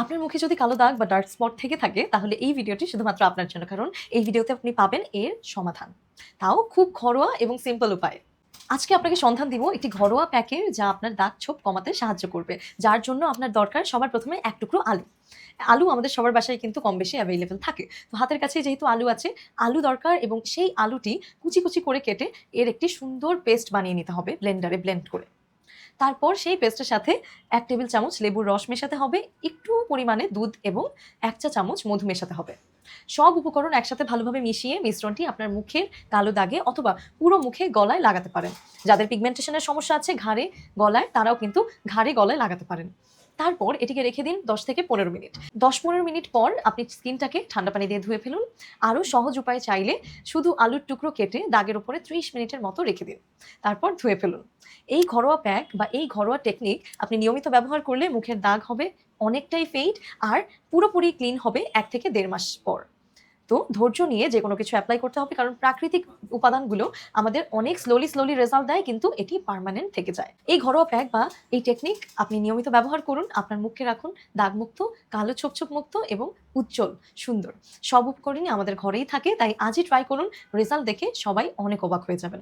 আপনার মুখে যদি কালো দাগ বা ডার্ক স্পট থেকে থাকে তাহলে এই ভিডিওটি শুধুমাত্র আপনার জন্য, কারণ এই ভিডিওতে আপনি পাবেন এর সমাধান, তাও খুব ঘরোয়া এবং সিম্পল উপায়। আজকে আপনাকে সন্ধান দিব একটি ঘরোয়া প্যাকের যা আপনার দাগ ছোপ কমাতে সাহায্য করবে, যার জন্য আপনার দরকার সবার প্রথমে এক টুকরো আলু। আলু আমাদের সবার বাসায় কিন্তু কম বেশি অ্যাভেলেবেল থাকে, তো হাতের কাছে যেহেতু আলু আছে, আলু দরকার এবং সেই আলুটি কুচি কুচি করে কেটে এর একটি সুন্দর পেস্ট বানিয়ে নিতে হবে ব্লেন্ডারে ব্লেন্ড করে। তারপর সেই পেস্টের সাথে ১ টেবিল চামচ লেবুর রস মেশাতে হবে, একটু পরিমাণে দুধ এবং ১ চা চামচ মধু মেশাতে হবে। সব উপকরণ একসাথে ভালোভাবে মিশিয়ে মিশ্রণটি আপনার মুখের কালো দাগে অথবা পুরো মুখে গলায় লাগাতে পারেন। যাদের পিগমেন্টেশনের সমস্যা আছে ঘাড়ে গলায়, তারাও কিন্তু ঘাড়ে গলায় লাগাতে পারেন। তারপর এটিকে রেখে দিন ১০ থেকে ১৫ মিনিট। ১০-১৫ মিনিট পর আপনি স্কিনটাকে ঠান্ডা পানি দিয়ে ধুয়ে ফেলুন। আরও সহজ উপায়ে চাইলে শুধু আলুর টুকরো কেটে দাগের উপরে ৩০ মিনিটের মতো রেখে দিন, তারপর ধুয়ে ফেলুন। এই ঘরোয়া প্যাক বা এই ঘরোয়া টেকনিক আপনি নিয়মিত ব্যবহার করলে মুখের দাগ হবে অনেকটাই ফেড, আর পুরোপুরি ক্লিন হবে ১ থেকে ১.৫ মাস পর। তো ধৈর্য নিয়ে যে কোনো কিছু অ্যাপ্লাই করতে হবে, কারণ প্রাকৃতিক উপাদানগুলো আমাদের অনেক স্লোলি রেজাল্ট দেয়, কিন্তু এটি পার্মানেন্ট থেকে যায়। এই ঘরোয়া প্যাক বা এই টেকনিক আপনি নিয়মিত ব্যবহার করুন, আপনার মুখকে রাখুন দাগমুক্ত, কালো ছোপ মুক্ত এবং উজ্জ্বল সুন্দর। সব উপকরণই আমাদের ঘরেই থাকে, তাই আজই ট্রাই করুন। রেজাল্ট দেখে সবাই অনেক অবাক হয়ে যাবেন।